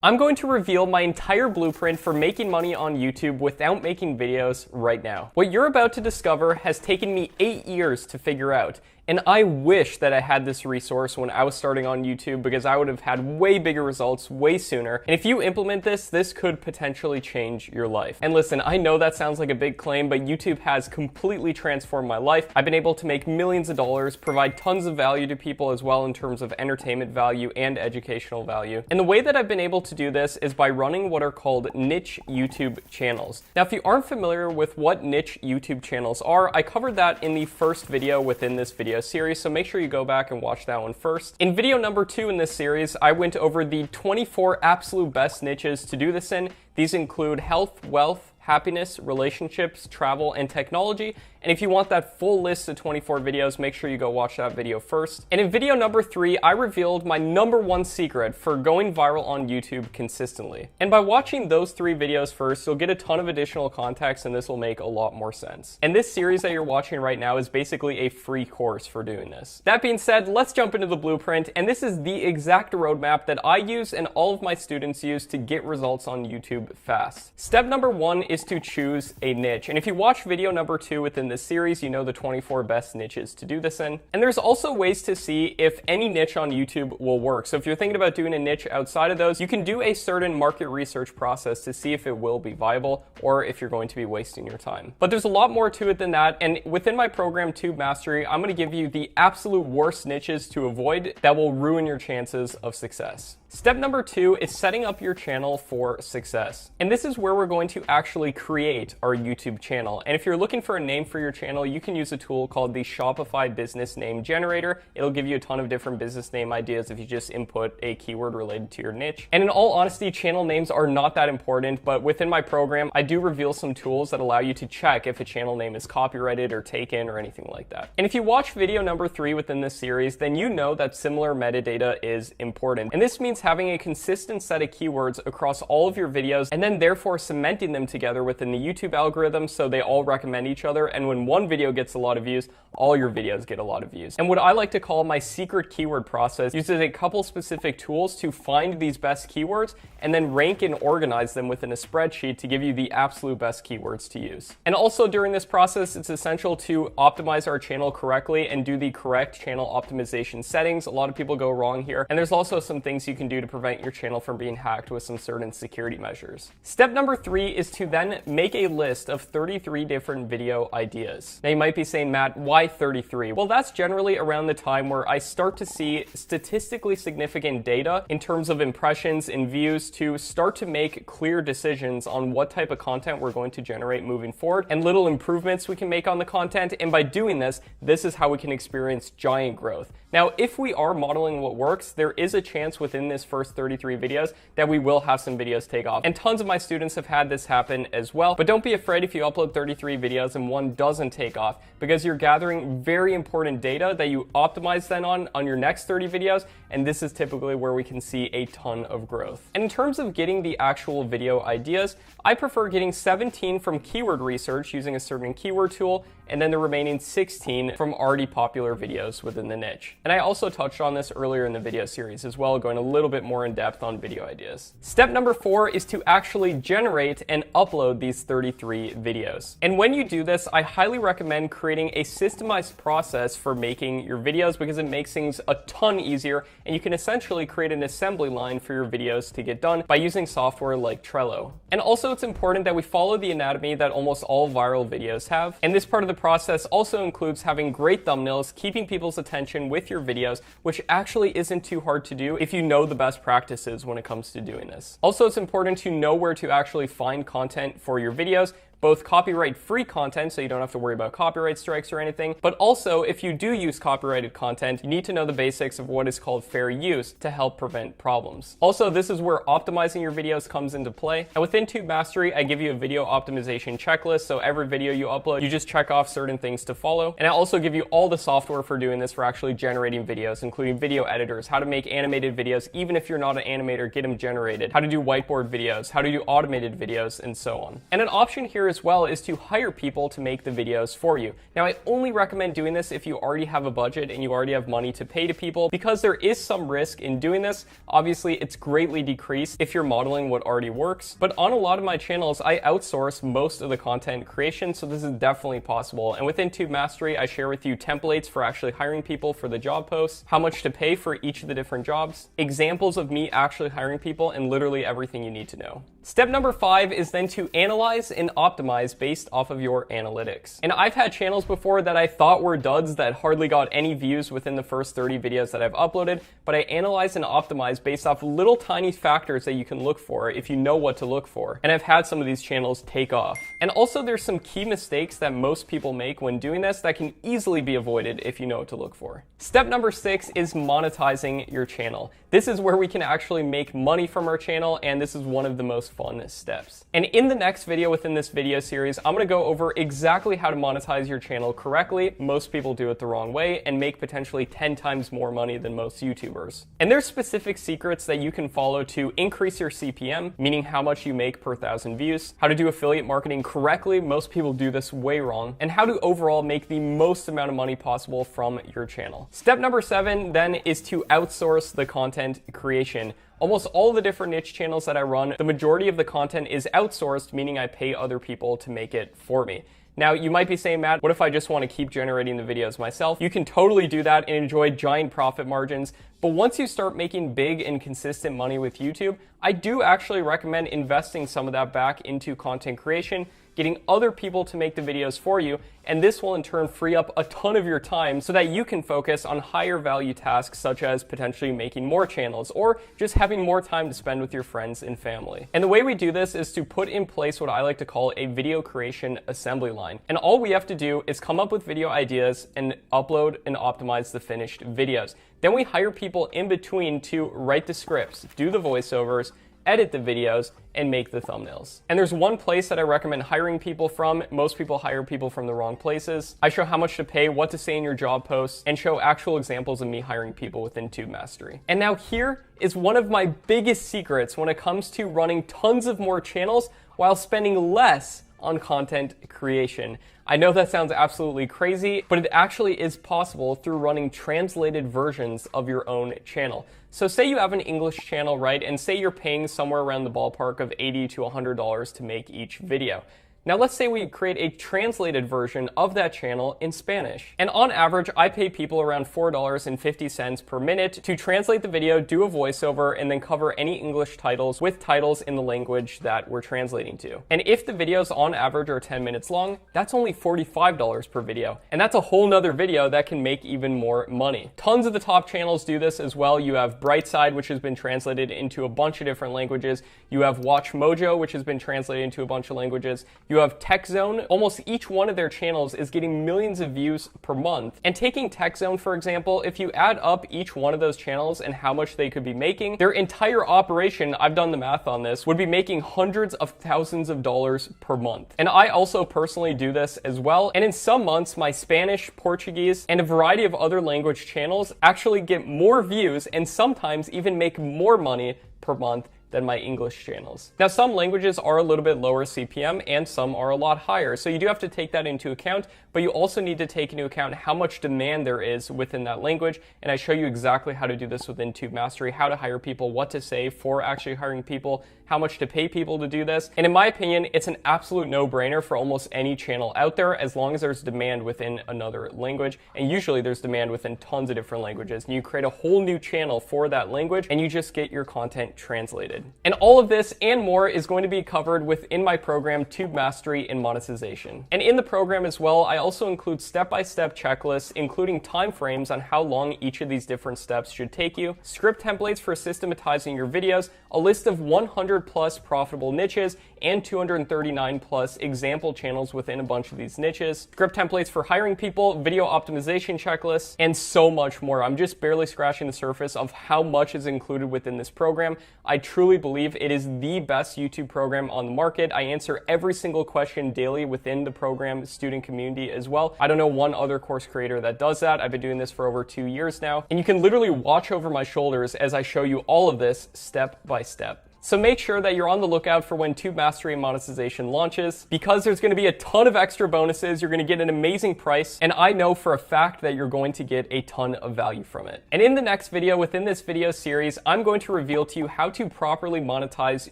I'm going to reveal my entire blueprint for making money on YouTube without making videos right now. What you're about to discover has taken me 8 years to figure out, and I wish that I had this resource when I was starting on YouTube because I would have had way bigger results way sooner. And if you implement this, this could potentially change your life. And listen, I know that sounds like a big claim, but YouTube has completely transformed my life. I've been able to make millions of dollars, provide tons of value to people as well in terms of entertainment value and educational value. And the way that I've been able to do this is by running what are called niche YouTube channels. Now, if you aren't familiar with what niche YouTube channels are, I covered that in the first video within this video series, so make sure you go back and watch that one first. In video number 2 in this series, I went over the 24 absolute best niches to do this in. These include health, wealth, happiness, relationships, travel, and technology. And if you want that full list of 24 videos, make sure you go watch that video first. And in video number 3, I revealed my #1 secret for going viral on YouTube consistently. And by watching those 3 videos first, you'll get a ton of additional context and this will make a lot more sense. And this series that you're watching right now is basically a free course for doing this. That being said, let's jump into the blueprint. And this is the exact roadmap that I use and all of my students use to get results on YouTube fast. Step number 1 is to choose a niche. And if you watch video number 2 within this series, you know the 24 best niches to do this in. And there's also ways to see if any niche on YouTube will work. So if you're thinking about doing a niche outside of those, you can do a certain market research process to see if it will be viable or if you're going to be wasting your time. But there's a lot more to it than that. And within my program, Tube Mastery, I'm going to give you the absolute worst niches to avoid that will ruin your chances of success. Step number 2 is setting up your channel for success. And this is where we're going to actually create our YouTube channel. And if you're looking for a name for your channel, you can use a tool called the Shopify Business Name Generator. It'll give you a ton of different business name ideas if you just input a keyword related to your niche. And in all honesty, channel names are not that important, but within my program, I do reveal some tools that allow you to check if a channel name is copyrighted or taken or anything like that. And if you watch video number 3 within this series, then you know that similar metadata is important. And this means having a consistent set of keywords across all of your videos and then therefore cementing them together within the YouTube algorithm so they all recommend each other, and when one video gets a lot of views, all your videos get a lot of views. And what I like to call my secret keyword process uses a couple specific tools to find these best keywords and then rank and organize them within a spreadsheet to give you the absolute best keywords to use. And also during this process, it's essential to optimize our channel correctly and do the correct channel optimization settings. A lot of people go wrong here. And there's also some things you can do to prevent your channel from being hacked with some certain security measures. Step number 3 is to then make a list of 33 different video ideas. Now you might be saying, Matt, why 33? Well, that's generally around the time where I start to see statistically significant data in terms of impressions and views to start to make clear decisions on what type of content we're going to generate moving forward and little improvements we can make on the content. And by doing this, this is how we can experience giant growth. Now, if we are modeling what works, there is a chance within this first 33 videos that we will have some videos take off. And tons of my students have had this happen as well. But don't be afraid if you upload 33 videos and one doesn't take off, because you're gathering very important data that you optimize then on your next 30 videos. And this is typically where we can see a ton of growth. And in terms of getting the actual video ideas, I prefer getting 17 from keyword research using a certain keyword tool, and then the remaining 16 from already popular videos within the niche. And I also touched on this earlier in the video series as well, going a little bit more in depth on video ideas. Step number 4 is to actually generate and upload these 33 videos. And when you do this, I highly recommend creating a systemized process for making your videos because it makes things a ton easier, and you can essentially create an assembly line for your videos to get done by using software like Trello. And also it's important that we follow the anatomy that almost all viral videos have. And this part of the process also includes having great thumbnails, keeping people's attention with your videos, which actually isn't too hard to do if you know the best practices when it comes to doing this. Also, it's important to know where to actually find content for your videos, both copyright-free content, so you don't have to worry about copyright strikes or anything, but also if you do use copyrighted content, you need to know the basics of what is called fair use to help prevent problems. Also, this is where optimizing your videos comes into play. And within Tube Mastery, I give you a video optimization checklist, so every video you upload, you just check off certain things to follow. And I also give you all the software for doing this, for actually generating videos, including video editors, how to make animated videos, even if you're not an animator, get them generated, how to do whiteboard videos, how to do automated videos, and so on. And an option here here as well is to hire people to make the videos for you. Now, I only recommend doing this if you already have a budget and you already have money to pay to people, because there is some risk in doing this. Obviously, it's greatly decreased if you're modeling what already works, but on a lot of my channels, I outsource most of the content creation, so this is definitely possible. And within Tube Mastery, I share with you templates for actually hiring people for the job posts, how much to pay for each of the different jobs, examples of me actually hiring people, and literally everything you need to know. Step number 5 is then to analyze and optimize based off of your analytics. And I've had channels before that I thought were duds that hardly got any views within the first 30 videos that I've uploaded, but I analyze and optimize based off little tiny factors that you can look for if you know what to look for. And I've had some of these channels take off. And also there's some key mistakes that most people make when doing this that can easily be avoided if you know what to look for. Step number 6 is monetizing your channel. This is where we can actually make money from our channel, and this is one of the most fun steps. And in the next video within this video series, I'm gonna go over exactly how to monetize your channel correctly. Most people do it the wrong way and make potentially 10 times more money than most YouTubers. And there's specific secrets that you can follow to increase your CPM, meaning how much you make per 1,000 views, how to do affiliate marketing correctly, most people do this way wrong, and how to overall make the most amount of money possible from your channel. Step number 7 then is to outsource the content creation. Almost all the different niche channels that I run, the majority of the content is outsourced, meaning I pay other people to make it for me. Now, you might be saying, Matt, what if I just want to keep generating the videos myself? You can totally do that and enjoy giant profit margins. But once you start making big and consistent money with YouTube, I do actually recommend investing some of that back into content creation, getting other people to make the videos for you, and this will in turn free up a ton of your time so that you can focus on higher value tasks such as potentially making more channels or just having more time to spend with your friends and family. And the way we do this is to put in place what I like to call a video creation assembly line. And all we have to do is come up with video ideas and upload and optimize the finished videos. Then we hire people in between to write the scripts, do the voiceovers, edit the videos, and make the thumbnails. And there's one place that I recommend hiring people from. Most people hire people from the wrong places. I show how much to pay, what to say in your job posts, and show actual examples of me hiring people within Tube Mastery. And now here is one of my biggest secrets when it comes to running tons of more channels while spending less on content creation. I know that sounds absolutely crazy, but it actually is possible through running translated versions of your own channel. So say you have an English channel, right? And say you're paying somewhere around the ballpark of $80 to $100 to make each video. Now let's say we create a translated version of that channel in Spanish. And on average, I pay people around $4.50 per minute to translate the video, do a voiceover, and then cover any English titles with titles in the language that we're translating to. And if the videos on average are 10 minutes long, that's only $45 per video. And that's a whole nother video that can make even more money. Tons of the top channels do this as well. You have Brightside, which has been translated into a bunch of different languages. You have Watch Mojo, which has been translated into a bunch of languages. You have TechZone. Almost each one of their channels is getting millions of views per month. And taking TechZone, for example, if you add up each one of those channels and how much they could be making, their entire operation, I've done the math on this, would be making hundreds of thousands of dollars per month. And I also personally do this as well. And in some months, my Spanish, Portuguese, and a variety of other language channels actually get more views and sometimes even make more money per month than my English channels. Now, some languages are a little bit lower CPM and some are a lot higher, so you do have to take that into account, but you also need to take into account how much demand there is within that language, and I show you exactly how to do this within Tube Mastery, how to hire people, what to say for actually hiring people, how much to pay people to do this. And in my opinion, it's an absolute no-brainer for almost any channel out there as long as there's demand within another language, and usually there's demand within tons of different languages, and you create a whole new channel for that language, and you just get your content translated. And all of this and more is going to be covered within my program, Tube Mastery and Monetization. And in the program as well, I also include step-by-step checklists, including timeframes on how long each of these different steps should take you, script templates for systematizing your videos, a list of 100 plus profitable niches, and 239 plus example channels within a bunch of these niches, script templates for hiring people, video optimization checklists, and so much more. I'm just barely scratching the surface of how much is included within this program. I truly believe it is the best YouTube program on the market. I answer every single question daily within the program student community as well. I don't know one other course creator that does that. I've been doing this for over 2 years now, and you can literally watch over my shoulders as I show you all of this step by step. So make sure that you're on the lookout for when Tube Mastery and Monetization launches, because there's going to be a ton of extra bonuses. You're going to get an amazing price, and I know for a fact that you're going to get a ton of value from it. And in the next video, within this video series, I'm going to reveal to you how to properly monetize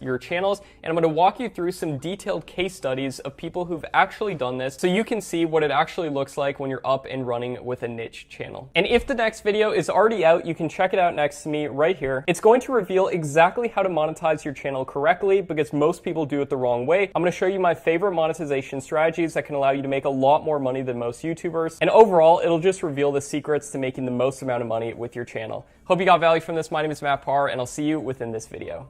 your channels, and I'm going to walk you through some detailed case studies of people who've actually done this so you can see what it actually looks like when you're up and running with a niche channel. And if the next video is already out, you can check it out next to me right here. It's going to reveal exactly how to monetize your channel correctly, because most people do it the wrong way. I'm going to show you my favorite monetization strategies that can allow you to make a lot more money than most YouTubers. And overall, it'll just reveal the secrets to making the most amount of money with your channel. Hope you got value from this. My name is Matt Parr, and I'll see you within this video.